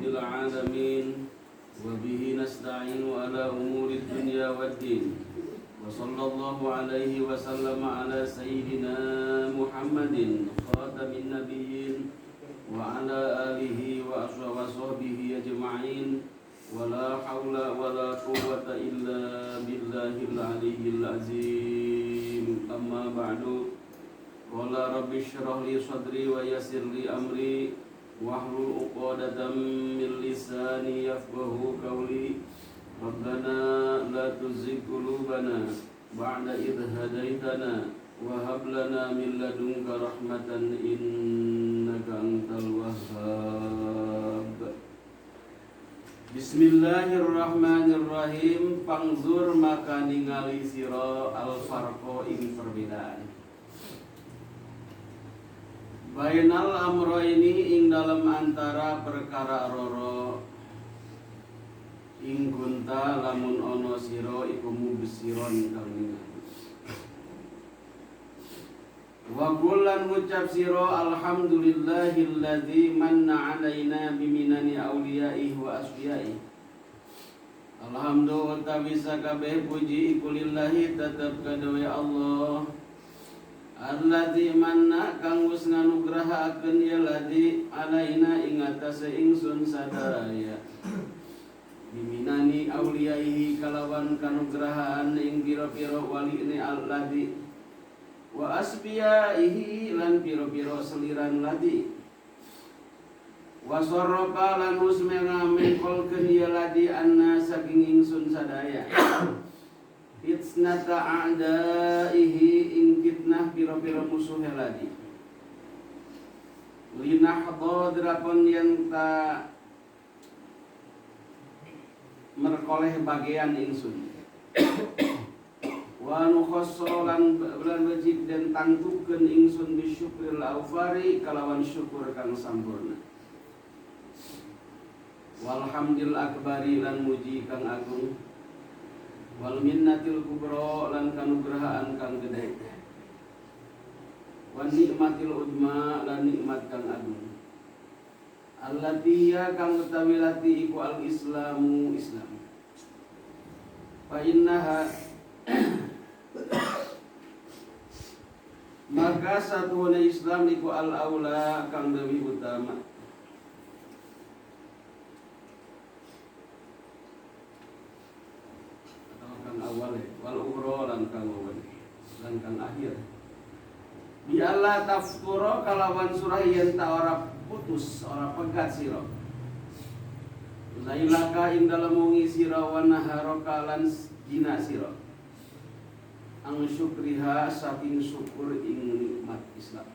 rabbil alamin wa bihi nasta'inu ala umuri dunya waddin wa sallallahu alaihi wa sallama ala sayyidina Muhammadin khatamin nabiyyin wa ala alihi wa ashabihi ajma'in wa la hawla wa la quwwata illa billahil aliyyil azim. Amma ba'du. Qala rabbi shrah li sadri wa yassir li amri wahlul 'uqdatam min lisani yafqahu qawli. Rabbana la tuzigh qulubana ba'da idh hadaitana wa hab lana min ladunka rahmatan innaka antal wahhab. Bismillahirrahmanirrahim. Pangzur maka ningali sira al-farqa ing perbedaan bainal amroini ing dalam antara perkara roro ing kunta lamun ono siro iku mubsiron kang ningali wa kullan ngucap siro alhamdulillahilladzi manna alaina biminani awliyaihi wa asfiyaihi. Alhamdulillah utawi sakabeh puji iku lillahi tetep kadowe Allah alladzi manna kang wis nganugrahakeun ya ladzi alaina ing atase ingsun sadaya biminani auliyaihi kalawan kanugrahaan ing pira-pira waline alladzi wa asbiyaihi lan pira-pira seliran ladzi wa sarrafa lan usmena mengkolkeun ya ladzi anna saking ingsun sadaya fitnata a'daihi ing fitnah pira-pira musuh lagi linahdo drapon yang ta merkoleh bagian ingsun wa nukhassalan bulan wajib dan tangtukeun ingsun bisyukril aufari kalawan syukur kang sampurna walhamdul akbari lan muji kang agung wal minnatil kubra lan kanugrahaan kang gede wan nikmatil udma lan nikmat kang agung allati ya kang utawi lati iku al islamu islam fa innaha maka satunya Islam iku al aula kang lebih utama awal wal umroh lan kang awal lan kang akhir bi Allah tafkura kalawan surah yen ta ora putus ora pegat sira lailaka ing dalem wengi sira wa naharaka lan jina sira ang syukriha saking syukur ing nikmat Islam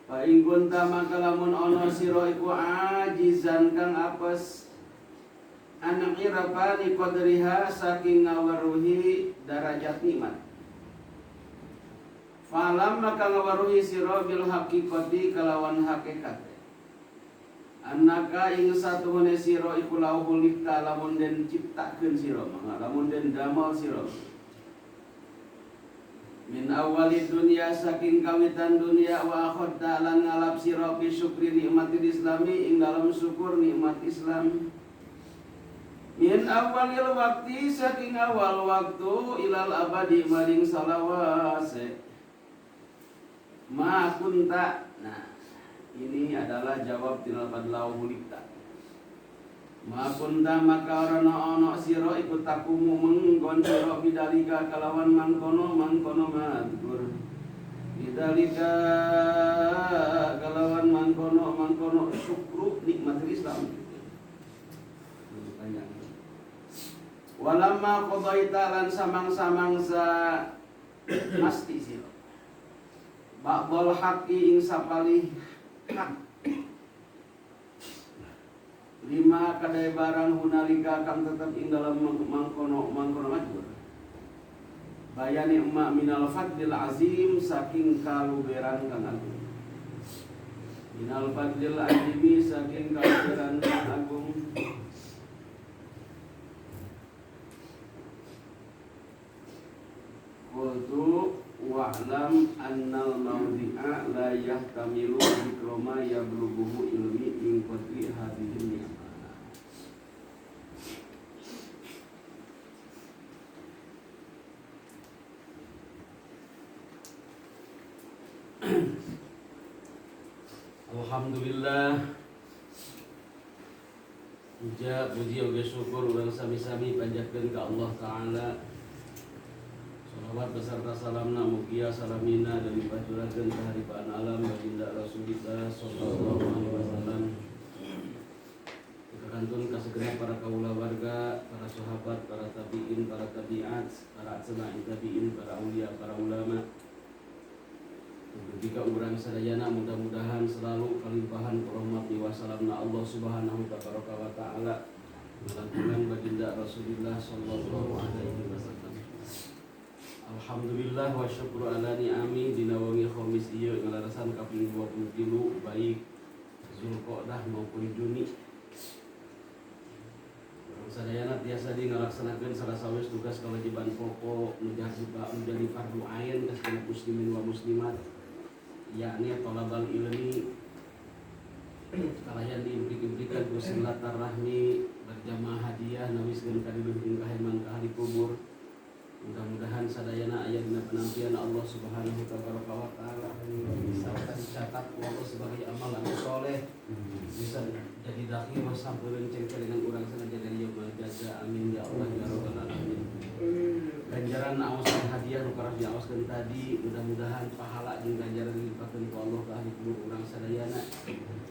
fa ing kunta maka lamun ana sira iku ajizan kang apes anak irafani qadriha saking ngawaruhi darajat nikmat falam maka ngawaruhi sira bil haqiqati kalawan hakikat annaka ing satune sira iku lauhul likta lamun den ciptakeun sira lamun den damel sira min awalid dunya saking kawitan dunia wa akhadta lan ngalap sira bi syukri nikmatil islami ing dalam syukur nikmat Islam min awalil waktu saking awal waktu ilal abadi maring salawase ma kunta. Nah ini adalah jawab tinalpad lauhulikta ma kunta maka orana ono siro ikut takumu menggon siro bidalika kalawan mangkono madkur bidalika kalawan mangkono syukru nikmatil Islam walamma qadaita lan samang-samang sa masti sira ba'dal haqqi ing sapalih hak lima kadai barang hunalika kang tetep ing dalam mangkono majbur bayani umma minal fadlil azim saking kaluberan kang agung minal fadlil azimi saking kaluberan kang agung qultu wa'lam annal mawdi'a la yahtamilu zikroma yablughuhu ilmi min qadri Puja puji oge syukur urang sami-sami panjatkeun ka Allah Ta'ala. Salawat beserta salamna mugia salamina dan dipacurakeun ka haripaan alam baginda Rasulullah sallallahu alaihi wasallam. Kantun ka segenap para kaula warga, para sahabat, para tabi'in, para tabi'at, para atba'i tabi'in, para aulia, para ulama. Jika urang sadayana mudah-mudahan selalu kalimpahan rahmat wa salamna Allah Subhanahu wa taala lantungan baginda Rasulullah sallallahu alaihi wasallam. Alhamdulillah wa syukru ala ni'ami dina wengi khamis ieu ngalarasan kaping 23 baik Zulqa'dah maupun Juni. Sadayana tiasa di ngalaksanakeun sarasawis tugas kewajiban pokok menjadi fardu ain ka sakinah muslimin wa muslimat, yakni thalabal ilmi kalayan diimplikan ku silaturahmi berjamaah hadiah nawiskeun ka diluhurkeun kaheman ka ahli kubur. Mudah-mudahan sadayana aya dina penampian Allah Subhanahu wa taala bisa dicatat Allah sebagai amalan soleh, bisa jadi dakhil sampeun cengkel dengan urang sanajan dari yaumul jaza. Amin ya Allah ya rabbal alamin. Ganjaran aosan hadiah nu karas diaoskeun tadi mudah-mudahan pahala jeung ganjaran dilimpahkeun ku Allah ka ahli kubur urang sadayana.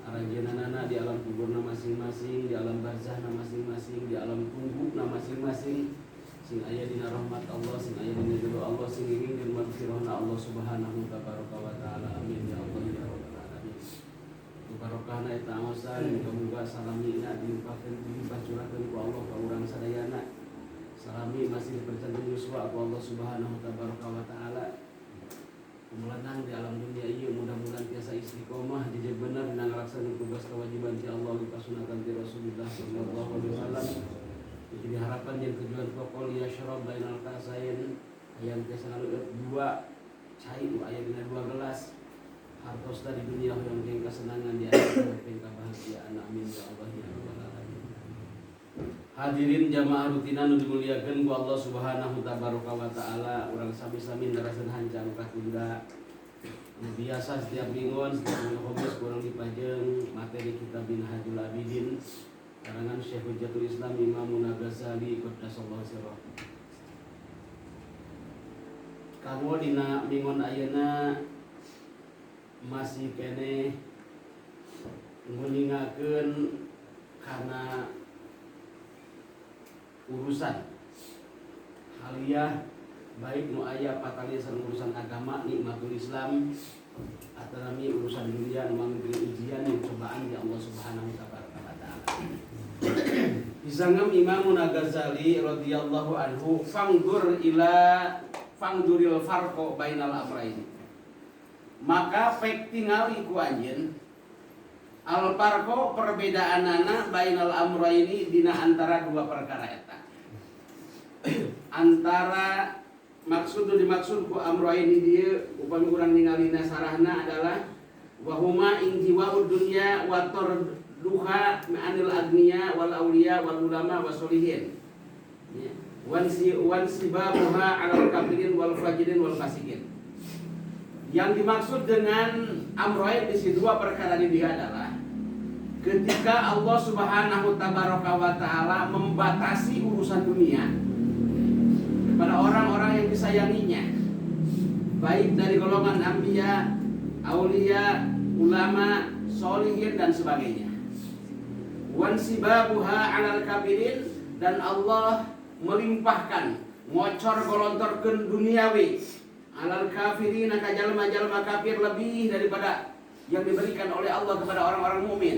Aranjeunana di alam kuburna masing-masing, di alam barzahna masing-masing, di alam tungguna masing-masing. Sing aya dina rahmat Allah, sing aya dina ridho Allah, sing ingin maghfirahna Allah Subhanahu wa taala. Amin ya Allah ya rabbal alamin. Barokahna eta aosan muga-muga salamina dilimpah curahkeun ku Allah ka urang sadayana. Salami masih dipercantum yuswa ku Allah Subhanahu wa taala. Kumulanang di alam dunia ieu mudah-mudahan tiasa istiqomah dijieun bener dina ngalaksanakeun tugas kewajiban ti Allah di pasunatan ti Rasulullah sallallahu alaihi wasallam. Jadi harapan yang tujuan pokok ya syarab bainal kasain yang biasa lalu dua cai aya dina dua gelas hartos di dunia yang jeung kesenangan di akhirat jeung kebahagiaan. Amin ya Allah ya rabbal alamin. Hadirin jamaah rutina nu dimuliakeun ku Allah Subhanahu wa taala, urang sami-sami naraseun hancang katunda. Biasa setiap mingguan setiap khamis kurang dipajeng materi kitab Minhajul Abidin karangan Syekh Hujjatul Islam Imam Ghazali qaddasallahu sirrah. Kamu dina minggon ayeuna masih kene ngulingakeun kana urusan haliyah baik nu aya patalisan urusan agama nikmatul Islam atau nami urusan dunia nu mangeukeun ujian dan cobaan di Allah Subhanahu wa taala. Disangam Imam Ghazali radhiyallahu anhu fangduril farqo bainal amrayn. Maka pek tingali ku anjeun al farqo perbedaanana bainal amrayni dina antara dua perkara eta. Antara dimaksud ku amrayni dieu upami urang ningalina sarahna adalah wahuma injiwa'ud dunya wa duha ma'anil agniya wal awliya wal ulama wasolihin wansibabuha alal kafirin wal fajirin wal fasikin. Yang dimaksud dengan amroin di dua perkara ini adalah ketika Allah Subhanahu wa taala membatasi urusan dunia kepada orang-orang yang disayanginya, baik dari golongan anbiya, aulia, ulama, solihin dan sebagainya. Wansibabuha alal kafirin, dan Allah melimpahkan ngocor golontorkeun duniawi alal kafirin ka jalma-jalma kafir lebih daripada yang diberikan oleh Allah kepada orang-orang mukmin.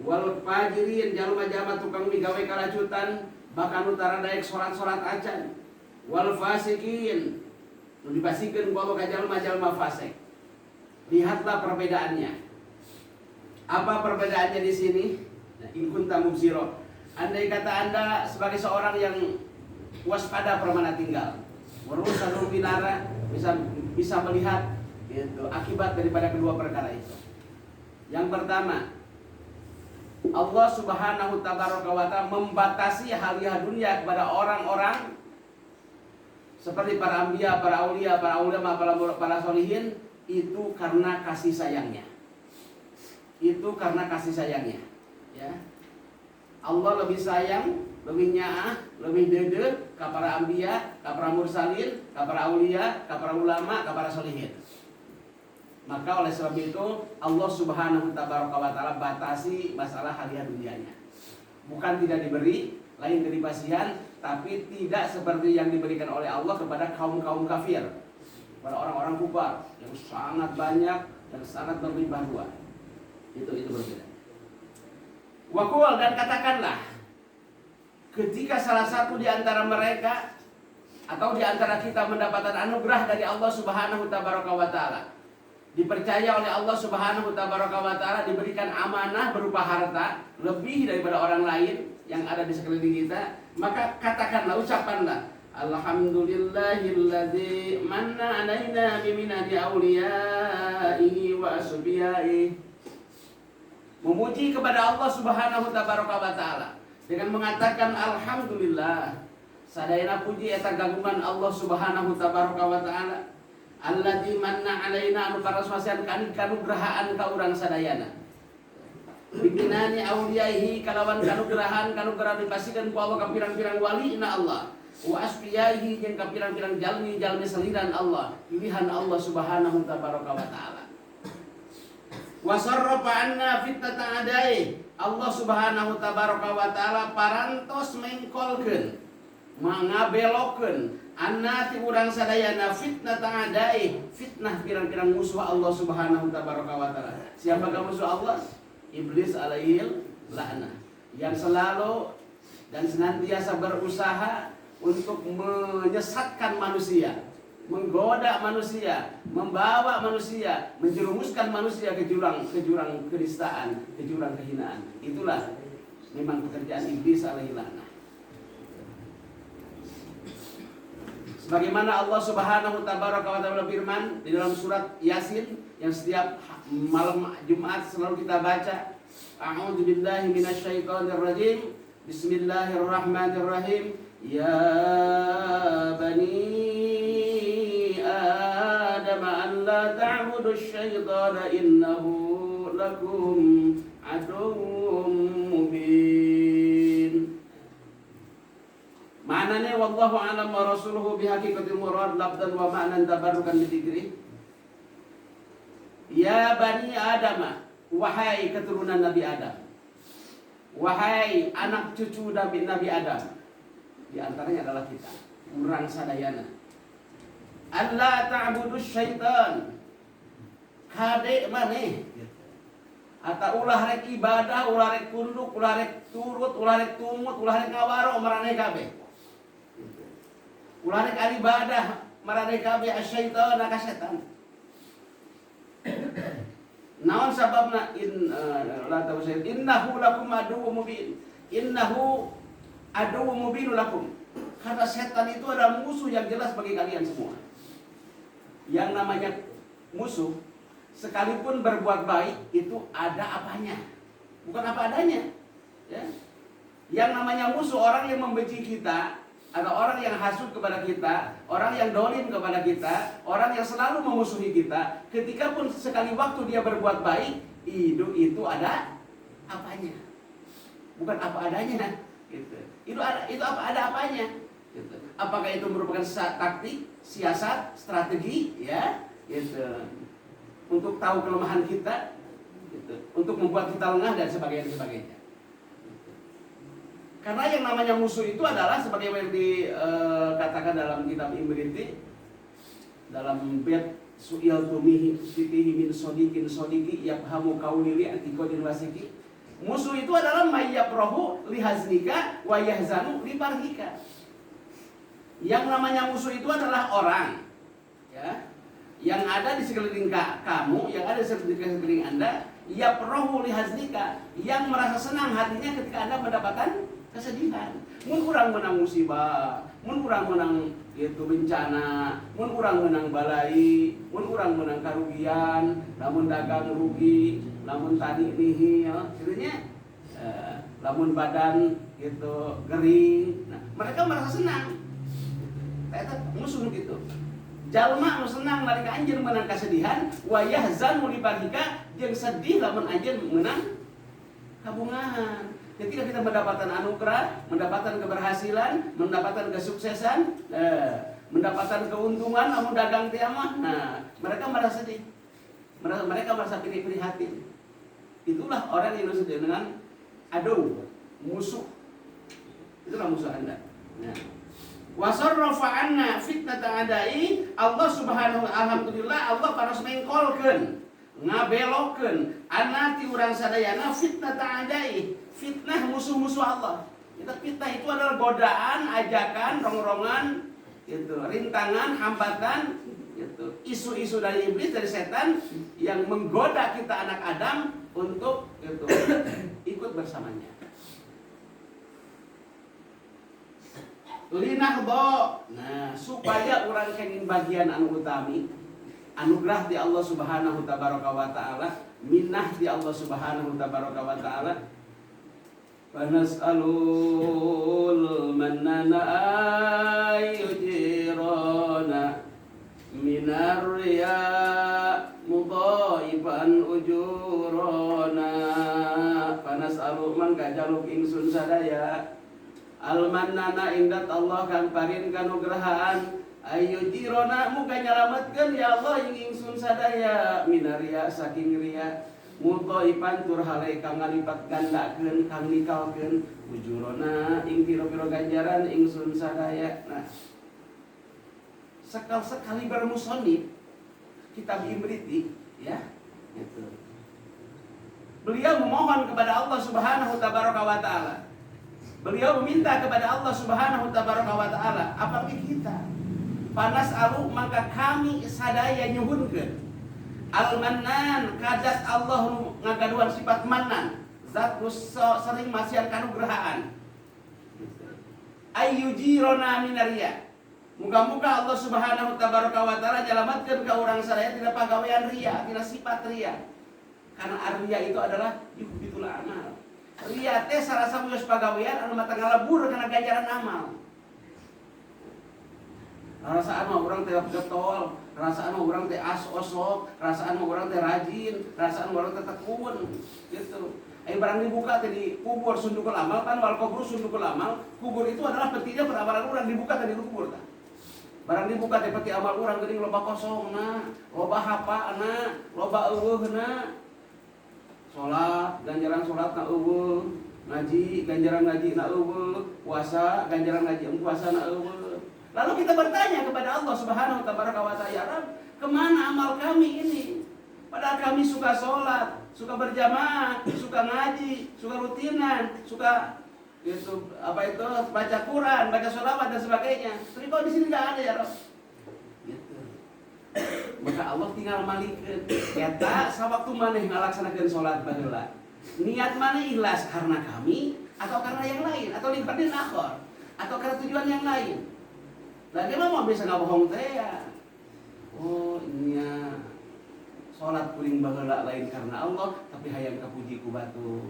Wal fajirin jalma-jalma tukang migawe kalacutan bahkan utara daek salat-salat acan. Wal fasikin nu dibasikeun ku Allah ka jalma-jalma fasik. Lihatlah perbedaannya. Apa perbedaannya di sini? In kunta mubsira. Andai kata Anda sebagai seorang yang waspada permana tinggal, warusan binara bisa melihat itu akibat daripada kedua perkara itu. Yang pertama, Allah Subhanahu wa taala membatasi hadiah dunia kepada orang-orang seperti para anbiya, para aulia, para ulama, para solihin, itu karena kasih sayangnya. Itu karena kasih sayangnya. Ya. Allah lebih sayang, lebih nyaah, lebih dede ka para anbiya, ka para mursalin, ka para aulia, ka para ulama, ka para sholihin. Maka oleh sebab itu Allah Subhanahu wa taala batasi masalah hadiah dunianya. Bukan tidak diberi, lain kedipasihan, tapi tidak seperti yang diberikan oleh Allah kepada kaum-kaum kafir, kepada orang-orang kufar yang sangat banyak dan sangat berlimpah ruah. Itu berbeda. Waqul, dan katakanlah, ketika salah satu di antara mereka atau di antara kita mendapatkan anugerah dari Allah Subhanahu wa taala, dipercaya oleh Allah Subhanahu wa taala, diberikan amanah berupa harta lebih daripada orang lain yang ada di sekeliling kita, maka katakanlah, ucapanlah, alhamdulillahilladzi manna alaina biminati auliyaihi wa asbiyaihi. Memuji kepada Allah Subhanahu wa taala dengan mengatakan alhamdulillah, sadayana puji eta gagungan Allah Subhanahu wa taala, alladzi manna alaina anu paraswasian kanugrahaan ka urang sadayana. Bikinani auliyaihi kalawan kanugrahan dipasikeun ku Allah ka pirang-pirang walina Allah. Wa asfiyaihi jeung ka pirang-pirang jalmi seliran Allah, pilihan Allah Subhanahu wa taala. Wa sarrafa anna fitnata adai. Allah Subhanahu wa taala parantos mengkolkeun, mangabelokkeun anna ti urang sadayana fitnata adai, fitnah pirang-pirang musuh Allah Subhanahu wa taala. Siapakah musuh Allah? Iblis alaihil la'nah, yang selalu dan senantiasa berusaha untuk menyesatkan manusia, menggoda manusia, membawa manusia, menjerumuskan manusia ke jurang kenistaan, ke jurang kehinaan. Itulah memang pekerjaan iblis alaihil la'nah. Sebagaimana Allah Subhanahu wa taala firman di dalam surat Yasin yang setiap malam Jumat selalu kita baca, a'udzu billahi minasyaitonir rajim, bismillahirrahmanirrahim, ya bani adam an la ta'budu syaitana innahu lakum aduwwum mubin. Maknanya wallahu a'lam wa rasuluhu bihaqiqatil murad labdan wa ma'nan tabarrukan bidzikri. Ya bani Adam, wahai keturunan Nabi Adam, wahai anak cucu Nabi Adam, di antaranya adalah kita, urang sadayana. Allah ta'budu syaitan, kade maneh, ata ulah rek ibadah, ulah rek tunduk, ulah rek turut, ulah rek tumut, ulah rek ngawaro maraneh kabeh. Ulah rek ibadah maraneh kabeh asyaitan ka setan. Naon sababna innahu lakum aduwwum mubin. Innahu aduwwum mubin lakum. Karena setan itu adalah musuh yang jelas bagi kalian semua. Yang namanya musuh, sekalipun berbuat baik itu ada apanya, bukan apa adanya. Ya. Yang namanya musuh, orang yang membenci kita, ada orang yang hasud kepada kita, orang yang dolim kepada kita, orang yang selalu memusuhi kita. Ketika pun sekali waktu dia berbuat baik, itu ada apanya, bukan apa adanya. Gitu. Itu ada apanya. Gitu. Apakah itu merupakan taktik, siasat, strategi, ya, gitu, untuk tahu kelemahan kita, gitu, untuk membuat kita lengah dan sebagainya. Karena yang namanya musuh itu adalah seperti yang dikatakan dalam kitab Imriti, dalam bait su'il tumihi sitihi min sodikin sodiki yafhamu kaulili antikodin wasiki. Musuh itu adalah mayyaprohu lihaznika wa yahzanu liparhika. Yang namanya musuh itu adalah orang, ya, yang ada di sekeliling kamu, yang ada di sekeliling Anda, yaprohu lihaznika, yang merasa senang hatinya ketika Anda mendapatkan kesedihan. Mun urang menang musibah, mun urang menang itu bencana, mun urang menang balai, mun urang menang karugian, namun dagang rugi, namun tani nihil, kiranya lamun badan gitu gering. Nah, mereka merasa senang. Eta musuh gitu. Jalma nu senang nalika anjeun menang kesedihan, wa yahzanu liparhika, jeung sedih lamun anjeun menang kabungahan. Ketika kita mendapatkan anugerah, mendapatkan keberhasilan, mendapatkan kesuksesan, mendapatkan keuntungan, namun dagang tiamah, mereka merasa sedih. Mereka merasa prihatin. Itulah orang yang disebut dengan adu, musuh. Itulah musuh Anda. Wasarrafa anna fitnata adai, Allah subhanahu alhamdulillah Allah paras mengkolkeun, ngabelokkeun anna ti urang sadayana fitnata adai, fitnah musuh-musuh Allah. Fitnah itu adalah godaan, ajakan, rongrongan, gitu, rintangan, hambatan, gitu, isu-isu dari iblis, dari setan yang menggoda kita anak Adam untuk gitu, ikut bersamanya. Linahdo, supaya orang kenging bagian anu utami, anugerah di Allah Subhanahu tabaraka wa taala, minah di Allah Subhanahu tabaraka wa taala. Fanas'alul mannana ayujirana minar riya mudhaiban ujurana. Fanas'alu mangka jaluk ingsun sadaya al-mannana indat Allah kang parin kanugrahaan ayu jirona muga nyalametkeun ya Allah ing ingsun sadaya minaria saking ria mudhaipan tur hale kang ngalipat gandakeun kang nikalkeun ujurona ing pira-pira ganjaran ingsun sadaya. Nah, sekali bermusonib kitab Imriti ya gitu. Beliau memohon kepada Allah Subhanahu tabaraka wa taala. Beliau meminta kepada Allah Subhanahu tabaraka wa taala, apalagi kita. Panas alu maka kami sadaya nyuhunkeun. Al-Mannan kadat Allah ngagaduan sifat mannan, zat sering masihan kanugrahaan. Ayyujirona minariya. Muga-muga Allah Subhanahu tabaraka wa taala nyalamatkeun ka urang sadaya tidak pagawean ria, tidak sifat ria. Karena ria itu adalah yuhbitul amal. Ria teh sarasa muyos pagawean anu mata ngalebur kana ganjaran amal. Rasaan mah urang teh getol, rasaan mah urang teh osok, rasaan mah urang teh rajin, rasaan urang teh tekun gitu. Barang dibuka teh di kubur sundukul amal kan wal kubur sundukul amal. Kubur itu adalah petinya peramalan urang dibuka teh di kubur tah. Barang dibuka teh peti amal urang geuning loba kosongna, loba hapaana, loba eueuhna. Sholat, ganjaran sholat na eueuh, ngaji, ganjaran ngaji na eueuh, puasa, ganjaran ngaji puasa na eueuh. Lalu kita bertanya kepada Allah Subhanahu tabaraka wa taala, kemana amal kami ini? Padahal kami suka sholat, suka berjamaah, suka ngaji, suka rutinan, suka itu baca Quran, baca sholawat dan sebagainya. Tapi kok di sini nggak ada ya Rabb? Maka Allah tinggal malikeun eta sawaktu maneh ngalaksanakeun salat baheula. Niat maneh ikhlas karena kami atau karena yang lain atau libatin akhor atau karena tujuan yang lain. Lah dia mah bisa ngabohong teh ya. Oh, nya salat kuring baheula lain karena Allah tapi hayang kapuji ku batur.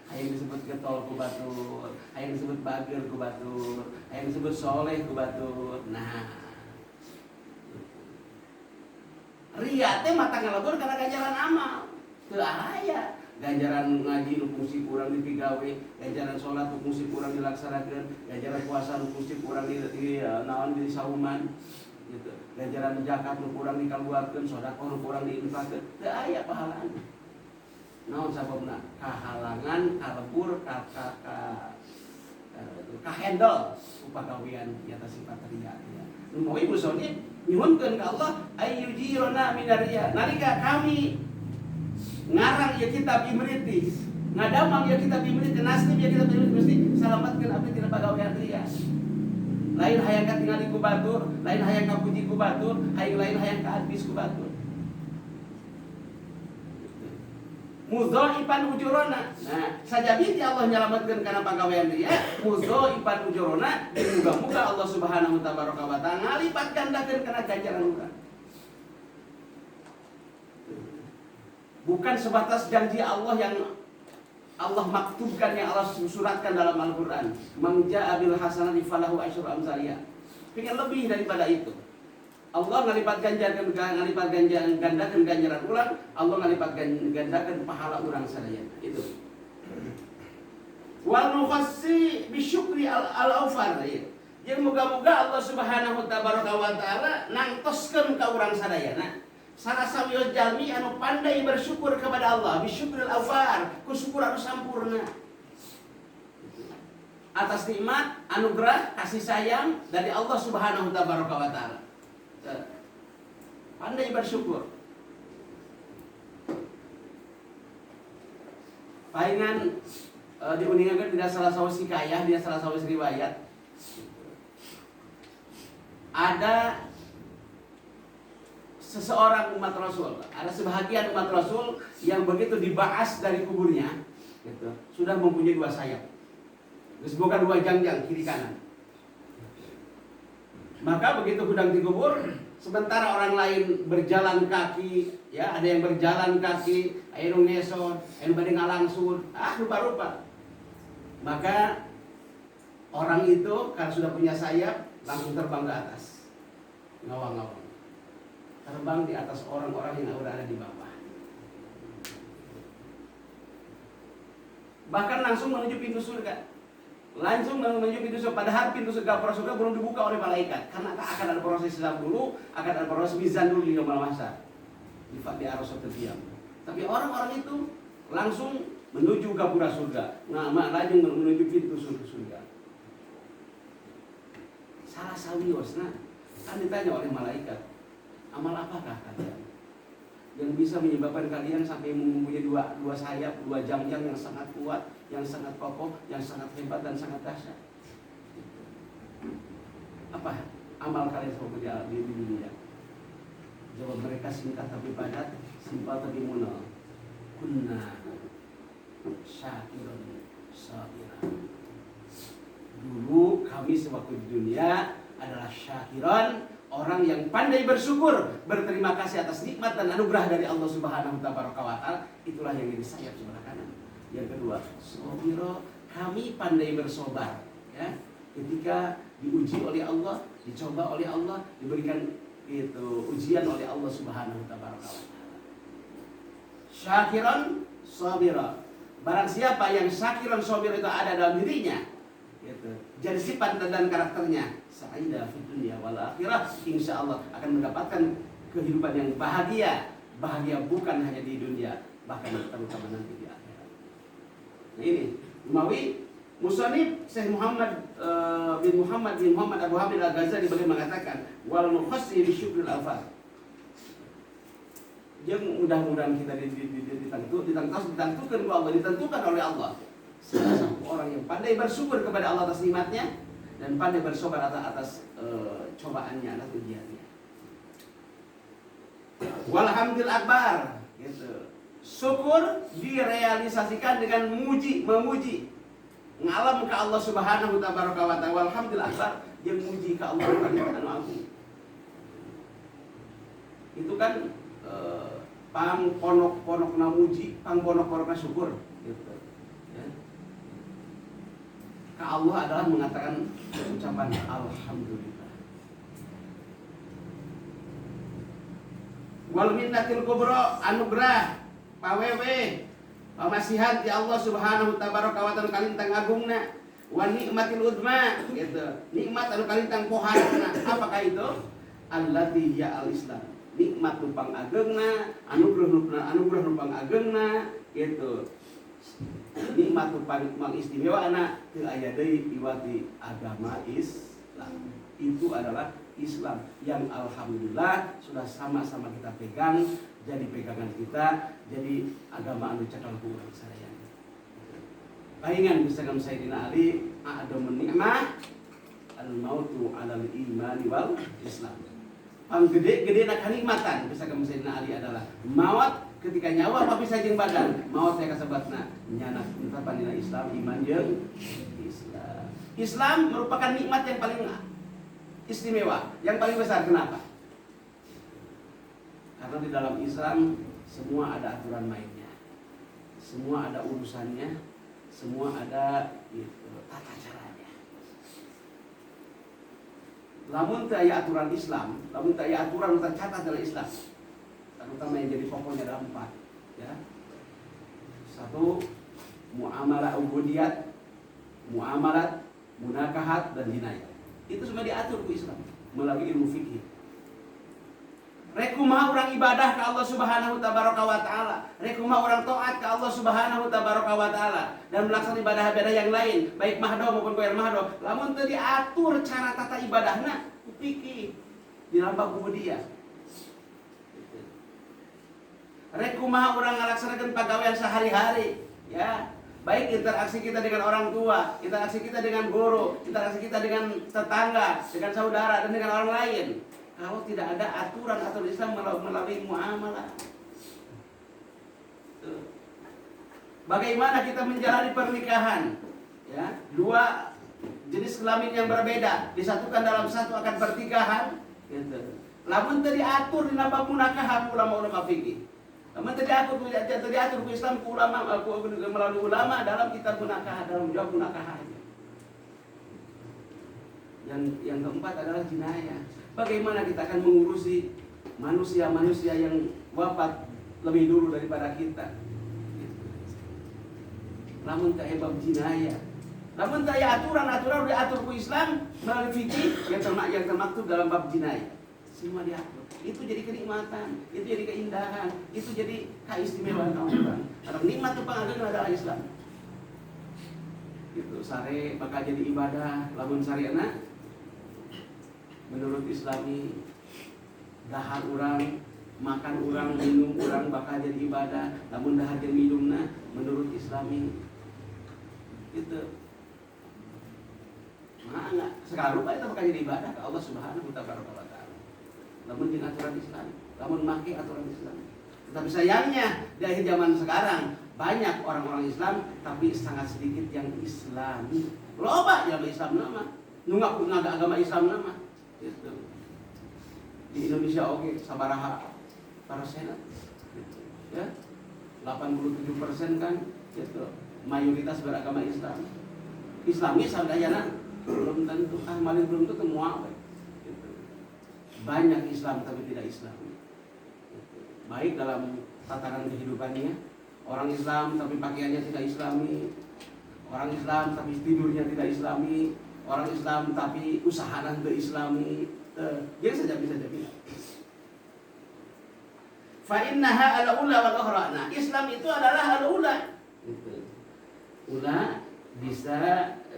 Hayang disebut getol ku batur, hayang disebut bageur ku batur, hayang disebut soleh ku batur. Nah, ria teh mata ngalebur karena ganjaran amal. Teu aya ganjaran ngaji nu fungsi kurang dipigawe, ganjaran salat nu fungsi kurang dilaksanakeun, ganjaran puasa nu fungsi kurang di naon di sauman gitu. Ganjaran zakat nu kurang dikaluarkeun, sedekah nu kurang diinfakkeun. Teu aya pahalana. Naon sababna? Kahalangan, kalebur, kahendel upagawean nyata sifat ria ya. Nu mau ibu sonib nyuhunkeun ka Allah ayyujirona minariya. Nalika kami ngarang ya kitab Imriti, ngadamang ya kitab Imriti, nasib ya kitab Imriti mesti salamatkeun abdi tina pagawean ria. Lain hayang katingali ku batur, lain hayang kapuji ku batur, lain hayang kaadbis ku batur. Mudhaipan ujurona. Nah, sajabi Allah nyalametkeun kana pagawean dia, mudhaipan ujurona, muga-muga Allah Subhanahu tabaraka wa taala ngalipat gandakeun kana ganjaran urang. Bukan sebatas janji Allah yang Allah maktubkan, yang Allah suratkan dalam Al-Qur'an. Man jaa bil hasanati falahu asyru amsaliyah. Pengen lebih daripada itu. Allah ngalipat gandakeun ganjaran urang, Allah ngalipat gandakeun pahala urang sadaya. Itu. wal nukhassi bisyukri al-awfar. Yang moga-moga Allah Subhanahu wa taala nangtoskeun ka urang sadayana sarasawios jalmi anu pandai bersyukur kepada Allah bisyukril awfar, ku syukur anu sampurna atas nikmat, anugerah, kasih sayang dari Allah Subhanahu wa taala. Pandai bersyukur. Palingan diuningakeun tidak salah sawis hikayah, dia salah sawis riwayat. Ada seseorang umat Rasul, ada sebahagian umat Rasul yang begitu dibahas dari kuburnya, gitu, sudah mempunyai 2 sayap. Terus bukan 2 jangjang kiri kanan. Maka begitu hudang dikubur, sementara orang lain berjalan kaki, ya ada yang berjalan kaki, anu ngesot, anu bade ngalangsur, rupa-rupa. Maka orang itu karena sudah punya sayap langsung terbang ke atas, ngawang-ngawang, terbang di atas orang-orang yang udah ada di bawah. Bahkan langsung menuju pintu surga. Langsung menuju pintu surga. Padahal pintu surga belum dibuka oleh malaikat, karena akan ada proses hisab dulu, akan ada proses mizan dulu di yaumul mahsyar, di arasatul qiyam. Tapi orang-orang itu langsung menuju gapura surga, lajeng menuju pintu surga. Salah sawiosna kan ditanya oleh malaikat, amal apakah kalian yang bisa menyebabkan kalian sampai mempunyai dua sayap, 2 jangjang yang sangat kuat, yang sangat kokoh, yang sangat hebat dan sangat dahsyat? Apa amal kalian sebagai di dunia? Jawab mereka singkat tapi padat, simpel tapi munal. Kunna syakirun sabiran. Dulu kami sewaktu di dunia adalah syakiran, orang yang pandai bersyukur, berterima kasih atas nikmat dan anugerah dari Allah Subhanahu wa taala. Itulah yang jadi sayap sebelah kanan. Yang kedua, sabiro, kami pandai bersobar, ya. Ketika diuji oleh Allah, dicoba oleh Allah, diberikan itu ujian oleh Allah Subhanahu wa taala. Syakiran sabira. Barang siapa yang syakiran sabira itu ada dalam dirinya, gitu, jadi sifat dan karakternya sa'idah fid dunya wal akhirah, insyaallah akan mendapatkan kehidupan yang bahagia. Bahagia bukan hanya di dunia, bahkan terutama nanti di akhirat. Nah ini Umawi Musannif Syekh Muhammad bin Muhammad Abu Hamid Al-Ghazali beliau mengatakan wal mukhassi bi syukril afar. Yang mudah-mudahan kita ditentukan oleh Allah. Salah satu orang yang pandai bersyukur kepada Allah atas nikmatnya dan pandai bersabar atas cobaannya, atas ujiannya. Walhamdulillah akbar, gitu. Syukur direalisasikan dengan memuji, ngalam ke Allah Subhanahu wa taala. Walhamdulillah akbar, dia memuji ke Allah Anu Agung. Itu kan pang ponok namuji, pang ponok syukur, gitu. Ya. Ke Allah adalah mengatakan ucapan alhamdulillah. Wal minnatil kubra, anugerah pawewe pamasihan di Allah Subhanahu wa taala kalintang agungna, wa nikmatil udma, gitu. Nikmat anu kalintang poharna. Apakah itu? Allati ya al-Islam. Nikmat nupang agengna, anugerah nupang agengna, gitu. Nikmat nupang istimewa anak teu aya deui iwati agama Islam. Itu adalah Islam yang alhamdulillah sudah sama-sama kita pegang, jadi pegangan kita, jadi agama anu cakal ku urang sadaya. Paingan misalkan Sayyidina Ali, a'damun ni'mah al-mautu 'alal imani wal Islam. Gede-gede nak kenikmatan misalkan Sayyidina Ali adalah maut ketika nyawa tapi saja badan, maut saya kasebatna nyana penetapan Islam, iman jeung Islam. Islam merupakan nikmat yang paling istimewa, yang paling besar. Kenapa? Karena di dalam Islam semua ada aturan mainnya, semua ada urusannya, semua ada tata caranya. Lamun teu aya aturan Islam, lamun teu aya aturan tercatat dalam Islam, terutama yang jadi pokoknya ada 4, ya. 1, muamalah ubudiyat, muamalat, munakahat, dan jinayah. Itu semua diatur ku Islam melalui ilmu fikih. Rekumaha orang ibadah ke Allah Subhanahu tabaraka wa taala, rekumaha orang taat ke Allah Subhanahu tabaraka wa taala dan melaksanakan ibadah-ibadah yang lain, baik mahdo maupun goer mahdo. Lamun teu diatur cara tata ibadahna ku fikih dilambang ku dia. Rekumaha orang ngalaksanakeun pagawean sehari-hari, ya. Baik interaksi kita dengan orang tua, interaksi kita dengan guru, interaksi kita dengan tetangga, dengan saudara, dan dengan orang lain. Kalau tidak ada aturan Islam melalui muamalah. Bagaimana kita menjalani pernikahan? Ya, dua jenis kelamin yang berbeda disatukan dalam satu akan pernikahan. Gitu. Lamun teu diatur dina bab munakahan ulama-ulama fikih. Lamun teu diatur ku Islam ku ulama melalui ulama dalam kitab munakahan, dalam jawab munakahan. Yang keempat adalah jinayah. Bagaimana kita akan mengurusi manusia-manusia yang wafat lebih dulu daripada kita? Namun tak bab jinayah. Namun tak aturan diatur ku Islam melalui fikih yang termaktub dalam bab jinayah. Semua diatur. Itu jadi kenikmatan, itu jadi keindahan, itu jadi keistimewaan orang. Karena nikmat itu pangageng adalah Islam. Itu sare bakal jadi ibadah, lamun sarena menurut Islami dahar orang, makan orang, minum orang bakal jadi ibadah. Namun dahar jeung minumna menurut Islami itu enggak sekarang itu bakal jadi ibadah ke Allah Subhanahu wa taala. Namun dengan aturan Islam, namun make aturan Islam. Tetapi sayangnya di akhir zaman sekarang banyak orang-orang Islam tapi sangat sedikit yang Islami. Loba yang Islam nama, ngaku agama Islam nama. Gitu. Di Indonesia oke, sabaraha para senat. Gitu. Ya, 87% kan, gitu. Mayoritas beragama Islam. Islami sadayana belum tentu, malin belum tentu mual. Gitu. Banyak Islam tapi tidak Islami. Gitu. Baik dalam tatanan kehidupannya, orang Islam tapi pakaiannya tidak Islami, orang Islam tapi tidurnya tidak Islami. Orang Islam tapi usahanan ke Islami, dia saja bisa jadi. Fa innaha al-ula wal ukhra. Nah, Islam itu adalah al-ula. Ula bisa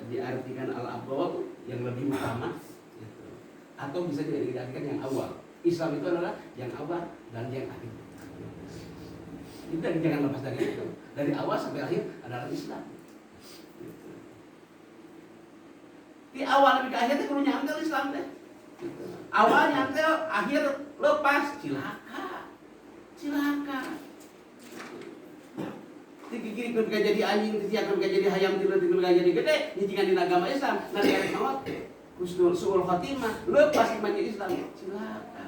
diartikan al-afdal yang lebih utama, gitu. Atau bisa diartikan yang awal. Islam itu adalah yang awal dan yang akhir. Itu jangan lepas dari itu. Dari awal sampai akhir adalah Islam. Di awal lebih ke akhir itu kudu nyantel Islam teh. Awal nyantel, akhir lepas, cilaka. Kiri kun jadi anjing, tiga kun jadi hayam, tiga kun jadi gede, nyicingkan di agama Islam, nanti ada maut, husnul suul khatimah, lepas imannya Islam, cilaka.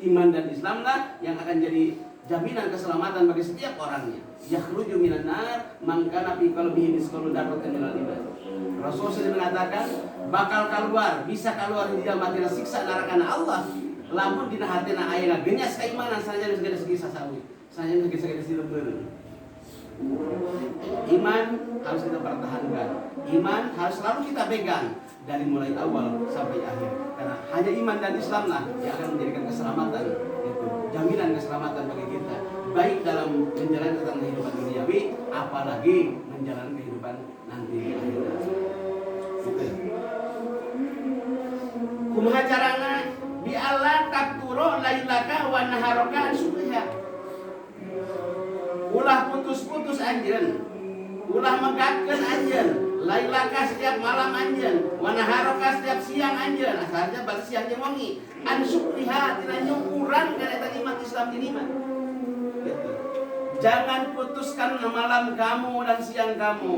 Iman dan Islam lah yang akan jadi jaminan keselamatan bagi setiap orangnya. Yakhruju minan nar man kana fi qalbihi misqalu dzarratin minal iman. Rasul sudah mengatakan bakal keluar, bisa keluar di dalam hati siksa neraka Allah. Lamun dina hatina aya genyas keimanan saja segede segi sasawi. Saja segede segi lembeur. Iman harus kita pertahankan. Iman harus selalu kita pegang dari mulai awal sampai akhir. Karena hanya iman dan Islam lah yang akan menjadikan keselamatan, itu jaminan keselamatan bagi kita, baik dalam menjalankan kehidupan duniawi, apalagi menjalani kehidupan nanti di akhirat. Kumaha carana bi Allah takturo lailaka wa naharaka an subha. Ulah putus-putus anjeun, ulah megahkeun anjeun, lailaka setiap malam anjeun, wa naharaka setiap siang anjeun, asalnya pada siang jeung wengi. An subha tina nyukuran kana eta iman Islam iman. Gitu. Jangan putuskan malam kamu dan siang kamu,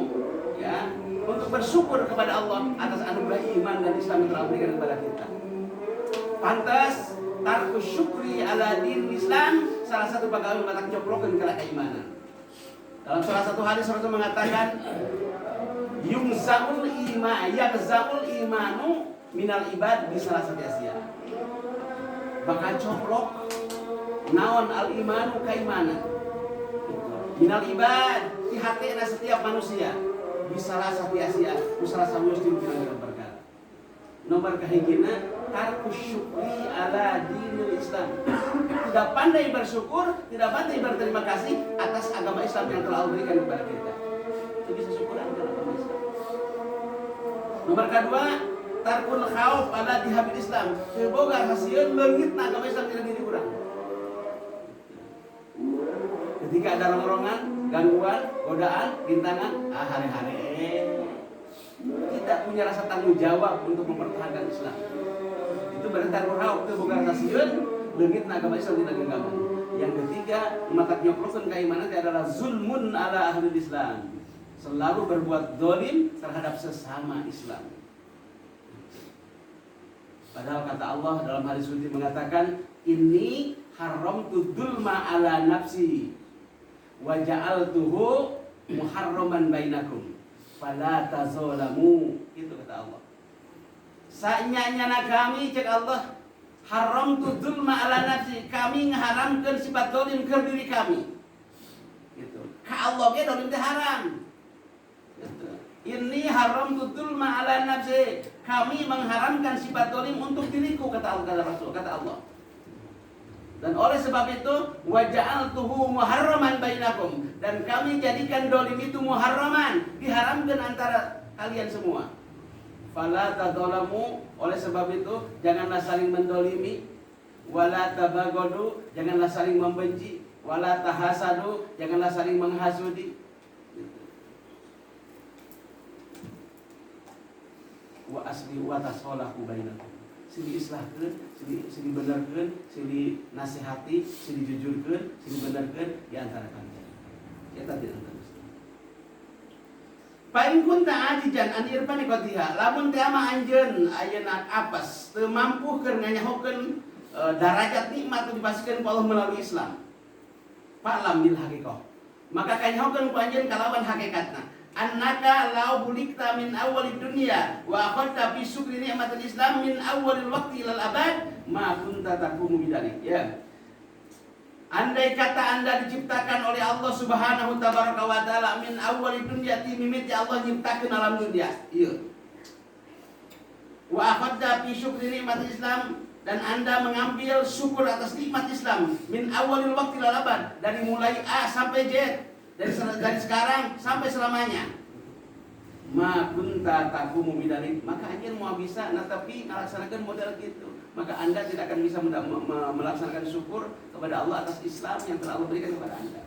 ya, untuk bersyukur kepada Allah atas anugerah iman dan Islam yang telah berikan kepada kita. Pantas tarku syukri ala din Islam salah satu pegawai batak joplokeun kana keimanan. Dalam salah satu hadis Rasul mengatakan yumzaul imanu minal ibad di salah satu asia. Bakal coplok naon al imanu keimanan minal ibad di hati setiap manusia bisa rasa biasa usaha muslim dengan perkara nomor kahijina tarkus syukri ala dinul Islam, tidak pandai bersyukur, tidak pandai berterima kasih atas agama Islam yang telah Allah berikan kepada kita. Itu bisa syukur dengan agama Islam. Nomor kedua, tarkul khauf ala dihabil Islam, boga hasieun leungitna agama Islam dina diri urang. Ketika ada ronrongan, gangguan, godaan, rintangan, hari-hari tidak punya rasa tanggung jawab untuk mempertahankan Islam. Itu berarti tarkul khauf teu boga hasieun leungitna agama Islam dina genggaman. Yang ketiga, maka nyoplosan keimanan adalah zulmun ala ahli Islam. Selalu berbuat zalim terhadap sesama Islam. Padahal kata Allah dalam hadis qudsi mengatakan, "Inni haramtu dzulma ala nafsi wa ja'altuhu muharraman bainakum fala tazalamu." Itu kata Allah. Sanyanya kami cek Allah, haramtu dzulma ala nafsi, kami mengharamkan sifat zalim ke diri kami. Gitu. Ka Allah ge zalim teh haram. Gitu. Ini haramtu dzulma ala nafsi, kami mengharamkan sifat zalim untuk diriku, kata Allah, kata Rasul, kata Allah. Dan oleh sebab itu wa ja'altuhu muharraman bainakum, dan kami jadikan zalim itu muharraman, diharamkan antara kalian semua. Fala tadzalamu, oleh sebab itu janganlah saling mendolimi, wala tabaghadu, janganlah saling membenci, wala tahasadu, janganlah saling menghasudi. Wa asli wa tasolahu bainakum, sili islahkeun, sili benerkeun, sili nasihati, sili jujurkeun, sili benerkeun di antara kalian. Eta di antara pain kunta ajijan an irfani qadiha, lamun teh mah anjeun ayeuna apes teu mampu keur nganyahokeun darajat nikmat dipasikeun ku Allah melalui Islam. Fa'lam bil haqiqah, maka kanyahokeun ku anjeun kalawan hakikatna. Annaka law bulikta min awalid dunya wa akhadta fi syukri ni'matil Islam min awalil waqti ilal abad ma kunta taqumu bidalik. Ya. Andai kata Anda diciptakan oleh Allah Subhanahu tabaraka wa taala min awalid dunya, ti mimiti Allah nyiptakeun alam dunia. Ieu. Wa akhadta fi syukri ni'matil Islam, dan Anda mengambil syukur atas nikmat Islam min awalil waqti ilal abad, dari mulai A sampai Z. Dari sekarang sampai selamanya. Ma kunta taqumu bidalik, maka anjeun moal bisa tapi melaksanakan model gitu, maka Anda tidak akan bisa melaksanakan syukur kepada Allah atas Islam yang telah Allah berikan kepada Anda.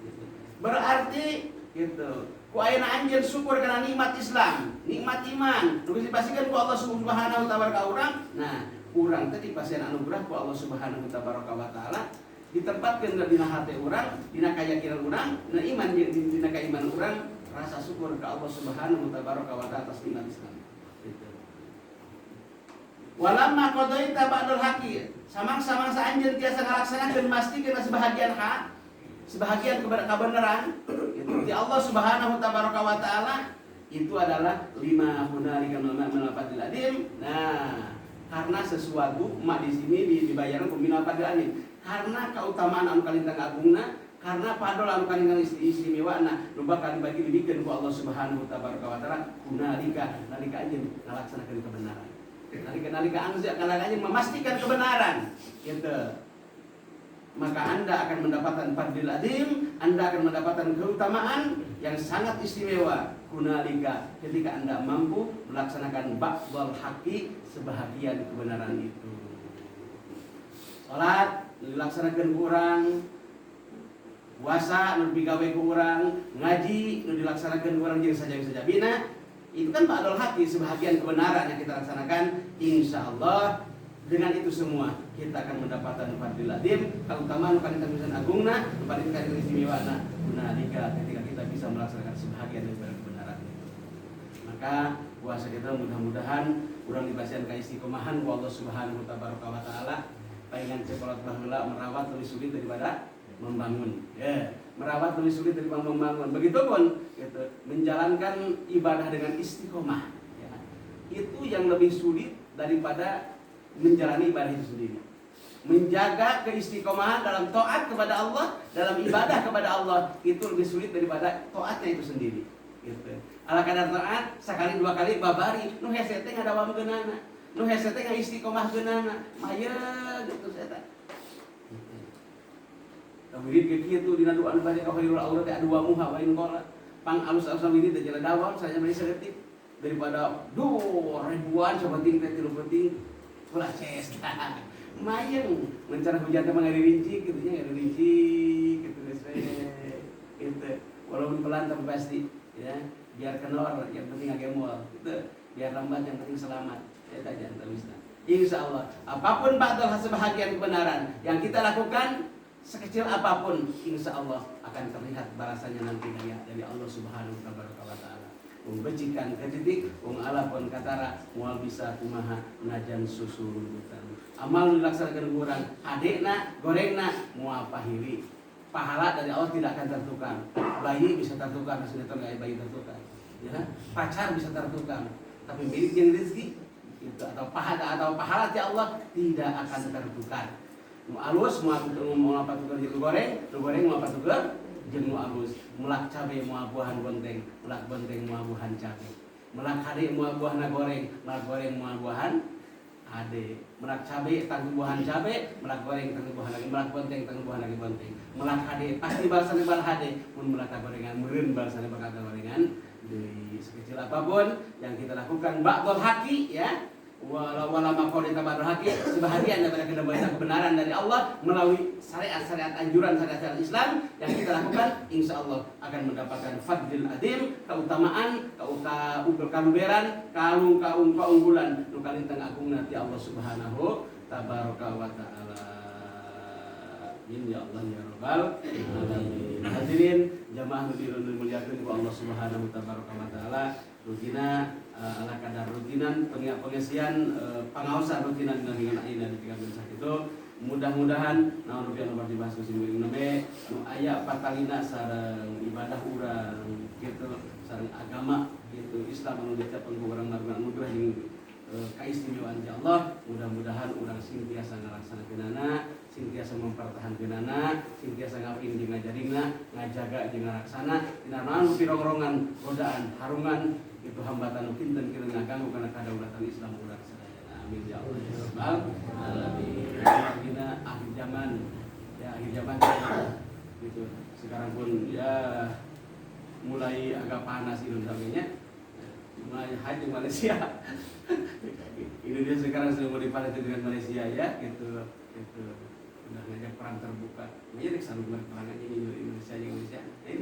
Gitu. Berarti gitu, ku ayeuna anjeun syukur karena nikmat Islam, nikmat iman, terus dipasihkan ku Allah Subhanahu wa taala urang. Nah, urang teh dipasieun anugerah ku Allah Subhanahu wa taala, ditempatkan dina hati orang, dina keyakinan orang, dina iman dina keimanan orang, rasa syukur ke Allah Subhanahu wa taala atas nikmat Islam. Gitu. Walamma qadaita ba'dal haqi, samang-samang saanjeun tiasa ngalaksanakeun mastikeun sebahagian hak, sebahagian kebenaran, itu di Allah Subhanahu wa taala, itu adalah lima hunalika malafatil adim. Nah, karena sesuatu emak di sini dibayarkan pembina pada alim. Karena keutamaan anu kalintang agungna, karena padol anu kalintang istimewana, nu bakal dibagi dibikeun ku Allah Subhanahu wa taala, kunalika nalika anjeun ngalaksanakeun kebenaran. Nalika anjeun memastikan kebenaran. Gitu. Maka Anda akan mendapatkan fadlil adim, Anda akan mendapatkan keutamaan yang sangat istimewa. Kunalika, ketika Anda mampu melaksanakan ba'dal haqi, sebahagian kebenaran itu. Salat dilaksanakan kurang, puasa nu digawe ku urang, ngaji nu dilaksanakan kurang jeung saja bina, itu kan ba'dal haqi, sebahagian kebenaran yang kita laksanakan. Insyaallah dengan itu semua kita akan mendapatkan fadlil adim, keutamaan paling terbisan agungna, paling kali istimewana. Kunalika, ketika kita bisa melaksanakan sebahagian daripada kebenaran itu. Maka puasa kita mudah-mudahan urang dibasian ka istiqomahan ku Allah Subhanahu wa taala. Pengen sekolah baheula merawat lebih sulit daripada membangun. Ya, merawat lebih sulit daripada membangun. Begitupun gitu, menjalankan ibadah dengan istiqomah. Ya, itu yang lebih sulit daripada menjalani ibadah itu sendiri. menjaga keistiqomahan dalam taat kepada Allah, dalam ibadah kepada Allah itu lebih sulit daripada taatnya itu sendiri. Gitu. Ala kadar taat sekali dua kali babari, nu hese teh ngadawam geunana, nu hese teh istiqomah geunana, mayeug gitu eta. Wirid ke kieu tuh dina doa anu bade ka khairul aurat teh adu muha wa in qala. Pang alus-alus wirid teh jalan dawam saja bari seletik daripada ribuan sapenting teh 3 penting ulah ces. Mayang mencara hujan teh mah ngaririnci kitu nya ngaririnci kitu geus we. Kitu. Walaupun pelan tapi pasti ya. Biar kenor yang penting agemol. Kitu. Biar lambat yang penting selamat. Eta aja anta insyaallah apapun ba'dal sebahagian kebenaran yang kita lakukan sekecil apapun insyaallah akan terlihat balasannya nanti dari Allah Subhanahu wa taala. Membecikan ketitik alapun katara moal bisa kumaha najan susurutan. Amal dilaksanakan kurang hadekna gorengna moal pahili. Pahala dari Allah tidak akan tertukar. Bayi bisa tertukar, sinetron bayi tertukar. Ya, pacar bisa tertukar. Tapi milik yang rezeki itu atau pahala dari Allah tidak akan tertukar. Mau alus mau apa tukar jeung goreng mau apa tukar jeung mau alus, melak cabe mau buahan bonteng, melak bonteng mau buahan cabe. Melak hade mau buahna goreng, melak goreng mau buahan hade. Melak cabe tanggu buahan cabe, melak goreng tanggu buahan lagi, melak bonteng tanggu buahan lagi bonteng. Melak hade pasti balasane bal hade, mun melak gorengan meureun balasane bakal gorengan. Dari sekecil apapun yang kita lakukan ba'dul haqi ya wala maqaulita ba'dul haqi sebahagian daripada kebenaran dari Allah melalui syariat-syariat anjuran syariat Islam yang kita lakukan insyaallah akan mendapatkan fadlil adim keutamaan kaluberan keunggulan nu kalintang agung nanti Allah Subhanahu tabaraka wa taala. Ya Allah ya Rabbal alamin. Hadirin jamaah nudirun muliakeun ku Allah Subhanahu wa taala. Rutina ala kadar rutinan pengisian pangaosan rutinan dengan ayeuna di pinggan sakitu. Mudah-mudahan naon rupiah nomor dibahas ku sing name nu aya patalina sareng ibadah urang kitu sareng agama kitu Islam anu dicapeun ku urang ngarugan anugerah jeung keistimewaan ya Allah. Mudah-mudahan urang sintiasa ngalaksanakeunana, sintiasa mempertahankeunana, sintiasa ngapin jeung ngajaringna, ngajaga jeung ngaraksana dina naon pirongrongan godaan harungan itu hambatan nu kinten kieu ngaganggu kana kadaulatan Islam urang sadaya. Amin ya Allah ya rabbal alamin. Dina akhir zaman ya akhir zaman gitu. Sekarang pun ya mulai agak panas Indonesia mulai haji Malaysia. Indonesia sekarang sudah mau dipadat dengan Malaysia ya gitu udah ngajak perang terbuka jadi selalu perang Indonesia. Nah,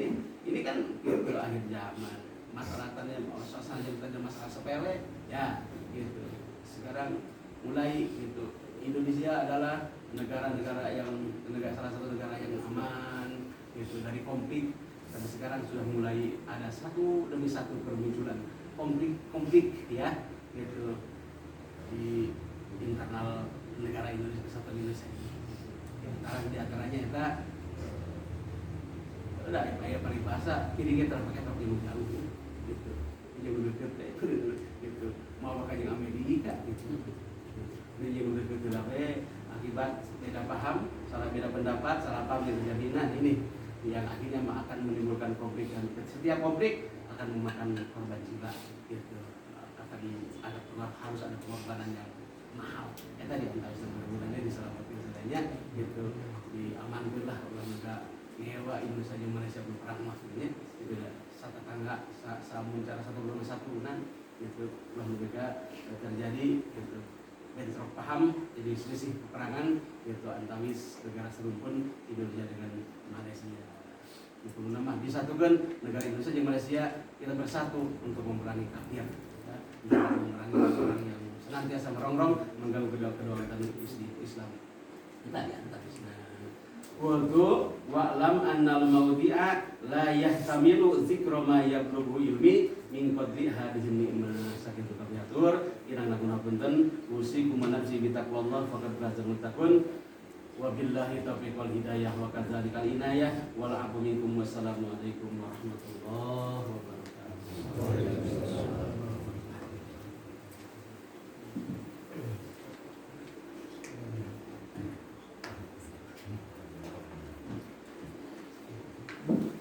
ini kan gitu akhir zaman masalahannya suasananya masalah sepele ya gitu. Sekarang mulai gitu Indonesia adalah salah satu negara yang aman gitu dari konflik, tapi sekarang sudah mulai ada satu demi satu bermunculan konflik ya gitu di internal negara Indonesia kesatuan Indonesia. Di antaranya kita ada kayak peribahasa ini kita pakai tapi jauh gitu. Yang udah deket gitu. Mau pakai yang Amerika gitu. Ini yang udah deket akibat beda paham, salah beda pendapat, salah paham yang terjadi ini yang akhirnya akan menimbulkan konflik dan setiap konflik akan memakan korban jiwa gitu. Harus ada pengorbanan yang mahal. Ya tadi kita bisa berguna diselamatkan seadanya gitu. Diamankan lah kalau mereka ngewa Indonesia yang Malaysia berperang maksudnya itu satu tangga samun cara satu belum satunan gitu lah mereka terjadi gitu. Bentrok paham jadi selisih peperangan gitu antawis negara serumpun Indonesia dengan Malaysia. Itu nama disatukan negara Indonesia dan Malaysia kita bersatu untuk memerangi kafir. Memerangi orang yang senantiasa merongrong mengganggu kedaulatan Islam. Kita diantar Islam. Waltu wa'lam annal mawdi'a la yahtamilu dzikra ma yablughu ilmi min qadri hadhihi ni'mah sakitu kabiatur irang ngapunten usi kumanajji bi taqwallah faqad faza muttaqun wa billahi taufiq wal hidayah wa kadzalikal inayah wal afu minkum wassalamu alaikum warahmatullahi wabarakatuh. Tuh.